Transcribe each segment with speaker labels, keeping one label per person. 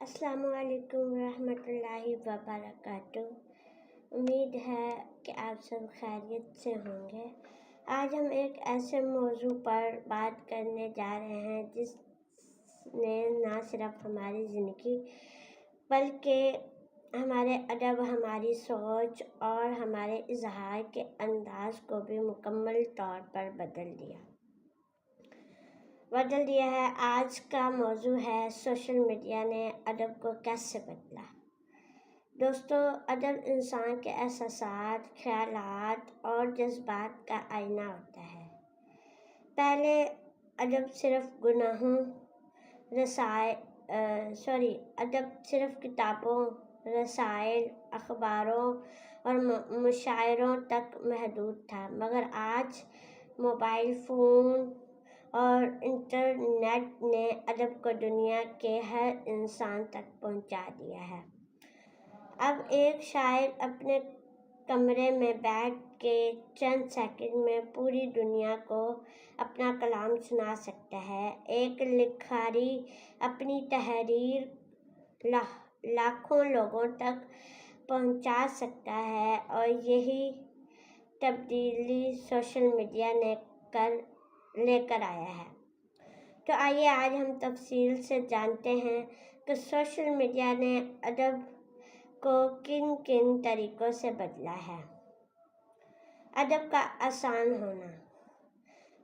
Speaker 1: अस्सलामु अलैकुम रहमतुल्लाहि वबरकातुह। उम्मीद है कि आप सब खैरियत से होंगे। आज हम एक ऐसे मौजू पर बात करने जा रहे हैं जिसने ना सिर्फ हमारी ज़िंदगी बल्कि हमारे अदब, हमारी सोच और हमारे इजहार के अंदाज को भी मुकम्मल तौर पर बदल दिया है। आज का मौजू है सोशल मीडिया ने अदब को कैसे बदला। दोस्तों, अदब इंसान के एहसासात, ख्यालात और जज्बात का आईना होता है। पहले अदब सिर्फ किताबों, रसायल, अखबारों और मुशायरों तक महदूद था, मगर आज मोबाइल फ़ोन और इंटरनेट ने अदब को दुनिया के हर इंसान तक पहुंचा दिया है। अब एक शायर अपने कमरे में बैठ के चंद सेकंड में पूरी दुनिया को अपना कलाम सुना सकता है। एक लिखारी अपनी तहरीर लाखों लोगों तक पहुंचा सकता है, और यही तब्दीली सोशल मीडिया ने लेकर आया है। तो आइए आज हम तफसील से जानते हैं कि सोशल मीडिया ने अदब को किन किन तरीक़ों से बदला है। अदब का आसान होना।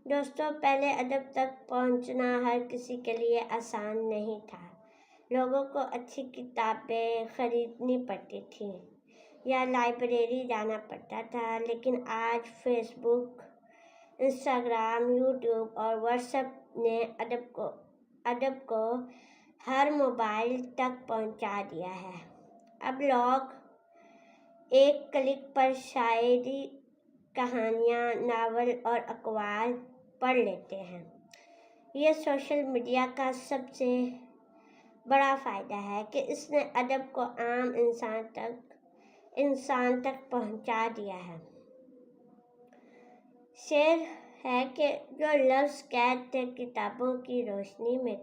Speaker 1: दोस्तों, पहले अदब तक पहुंचना हर किसी के लिए आसान नहीं था। लोगों को अच्छी किताबें खरीदनी पड़ती थी या लाइब्रेरी जाना पड़ता था, लेकिन आज फेसबुक, इंस्टाग्राम, यूट्यूब और व्हाट्सएप ने अदब को हर मोबाइल तक पहुंचा दिया है। अब लोग एक क्लिक पर शायरी, कहानियाँ, नावल और अक़वाल पढ़ लेते हैं। ये सोशल मीडिया का सबसे बड़ा फ़ायदा है कि इसने अदब को आम इंसान तक पहुंचा दिया है। शेर है कि जो लफ्ज़ कैद थे किताबों की रोशनी में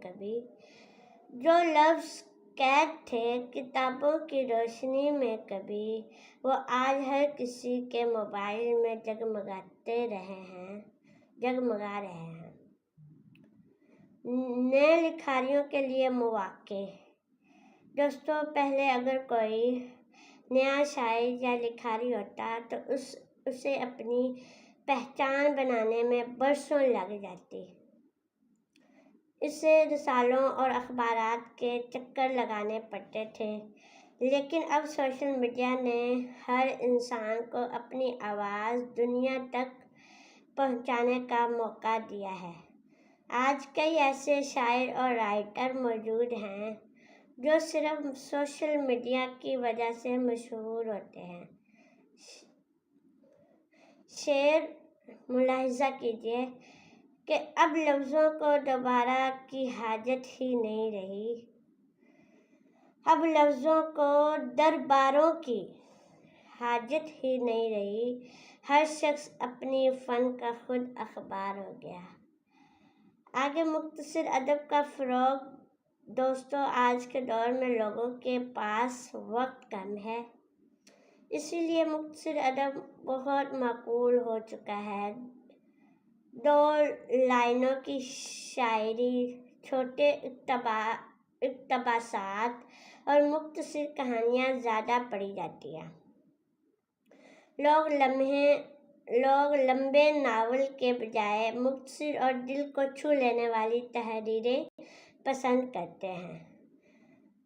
Speaker 1: कभी, वो आज हर किसी के मोबाइल में जगमगा रहे हैं। नए लिखारियों के लिए मौक़े। दोस्तों, पहले अगर कोई नया शायर या लिखारी होता तो उसे अपनी पहचान बनाने में बरसों लग जाती। इसे रिसालों और अखबारात के चक्कर लगाने पड़ते थे, लेकिन अब सोशल मीडिया ने हर इंसान को अपनी आवाज़ दुनिया तक पहुंचाने का मौका दिया है। आज कई ऐसे शायर और राइटर मौजूद हैं जो सिर्फ सोशल मीडिया की वजह से मशहूर होते हैं। शेर मुलाहिज़ा कीजिए कि अब लफ्ज़ों को दोबारा की हाजत ही नहीं रही। अब लफ्ज़ों को दरबारों की हाजत ही नहीं रही। हर शख्स अपनी फ़न का खुद अखबार हो गया। आगे मुख्तसर अदब का फ़रोग़। दोस्तों, आज के दौर में लोगों के पास वक्त कम है, इसीलिए मुख्तसर अदब बहुत मकबूल हो चुका है। 2 लाइनों की शायरी, छोटे इक़्तिबासात और मुख्तसर कहानियाँ ज़्यादा पढ़ी जाती हैं। लोग लंबे नावल के बजाय मुख्तसर और दिल को छू लेने वाली तहरीरें पसंद करते हैं।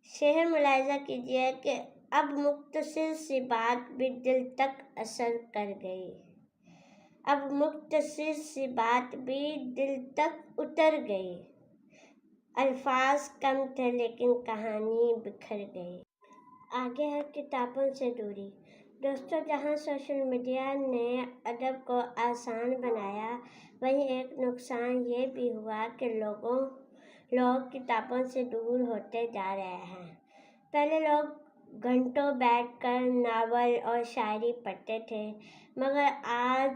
Speaker 1: शेर मुलाहिज़ा कीजिए कि अब मुख्तसर सी बात भी दिल तक असर कर गई। अब मुख्तसर सी बात भी दिल तक उतर गई। अल्फाज कम थे लेकिन कहानी बिखर गई। आगे है किताबों से दूरी। दोस्तों, जहाँ सोशल मीडिया ने अदब को आसान बनाया, वहीं एक नुकसान ये भी हुआ कि लोग किताबों से दूर होते जा रहे हैं। पहले लोग घंटों बैठकर नावल और शायरी पढ़ते थे, मगर आज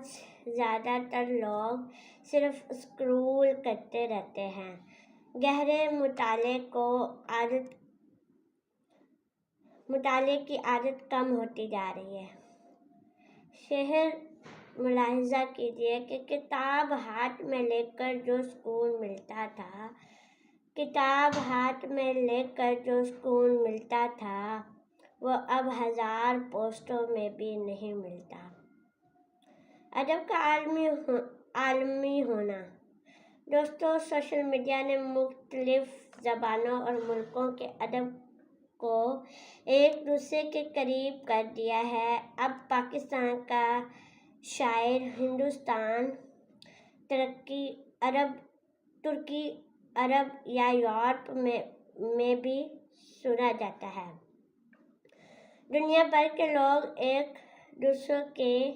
Speaker 1: ज़्यादातर लोग सिर्फ स्क्रॉल करते रहते हैं। गहरे मुताले को आदत مطالعے کی عادت کم ہوتی جا رہی ہے۔ شہر ملاحظہ کیجیے کہ کتاب ہاتھ میں لے کر جو سکون ملتا تھا وہ اب 1000 پوسٹوں میں بھی نہیں ملتا۔ ادب کا عالمی ہونا۔ دوستو، سوشل میڈیا نے مختلف زبانوں اور ملکوں کے ادب کو ایک دوسرے کے قریب کر دیا ہے۔ اب پاکستان کا شاعر ہندوستان، ترکی، عرب یا یورپ میں بھی سنا جاتا ہے۔ دنیا بھر کے لوگ ایک دوسرے کے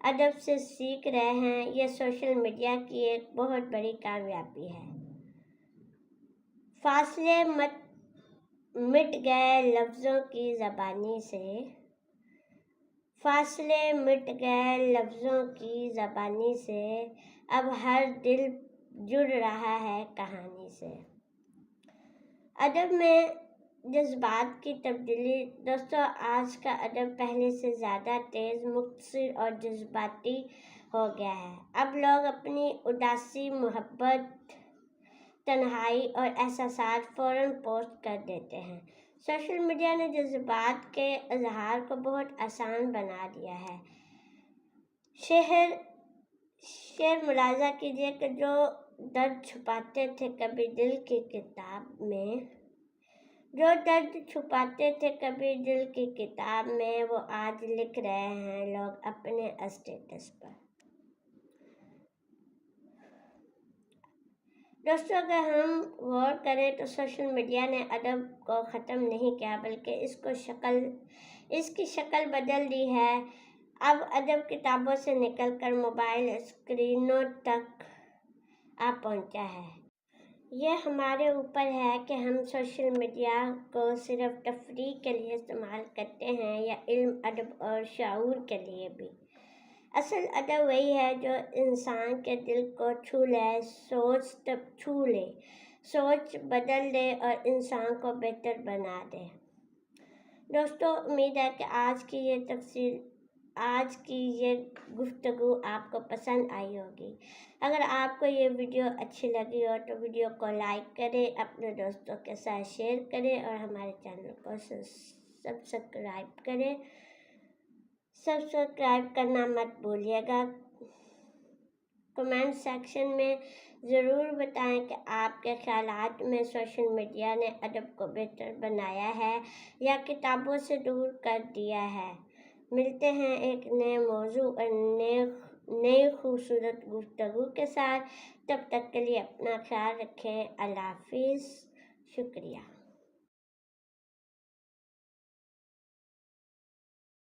Speaker 1: ادب سے سیکھ رہے ہیں۔ یہ سوشل میڈیا کی ایک بہت بڑی کامیابی ہے۔ فاصلے مٹ گئے لفظوں کی زبانی سے، اب ہر دل جڑ رہا ہے کہانی سے۔ ادب میں جذبات کی تبدیلی۔ دوستو، آج کا ادب پہلے سے زیادہ تیز، مختصر اور جذباتی ہو گیا ہے۔ اب لوگ اپنی اداسی، محبت، تنہائی اور احساسات فوراً پوسٹ کر دیتے ہیں۔ سوشل میڈیا نے جذبات کے اظہار کو بہت آسان بنا دیا ہے۔ شعر ملاحظہ کیجیے کہ جو درد چھپاتے تھے کبھی دل کی کتاب میں، وہ آج لکھ رہے ہیں لوگ اپنے اسٹیٹس پر۔ دوستو، اگر ہم غور کریں تو سوشل میڈیا نے ادب کو ختم نہیں کیا بلکہ اس کی شکل بدل دی ہے۔ اب ادب کتابوں سے نکل کر موبائل اسکرینوں تک آ پہنچا ہے۔ یہ ہمارے اوپر ہے کہ ہم سوشل میڈیا کو صرف تفریح کے لیے استعمال کرتے ہیں یا علم، ادب اور شعور کے لیے بھی۔ اصل ادب وہی ہے جو انسان کے دل کو چھو لے، سوچ بدل دے اور انسان کو بہتر بنا دے۔ دوستو، امید ہے کہ آج کی یہ گفتگو آپ کو پسند آئی ہوگی۔ اگر آپ کو یہ ویڈیو اچھی لگی ہو تو ویڈیو کو لائک کریں، اپنے دوستوں کے ساتھ شیئر کریں اور ہمارے چینل کو سبسکرائب کریں۔ سبسکرائب کرنا مت بھولیے گا۔ کمنٹ سیکشن میں ضرور بتائیں کہ آپ کے خیالات میں سوشل میڈیا نے ادب کو بہتر بنایا ہے یا کتابوں سے دور کر دیا ہے۔ ملتے ہیں ایک نئے موضوع اور نئی خوبصورت گفتگو کے ساتھ۔ تب تک کے لیے اپنا خیال رکھیں۔ اللہ حافظ۔ شکریہ۔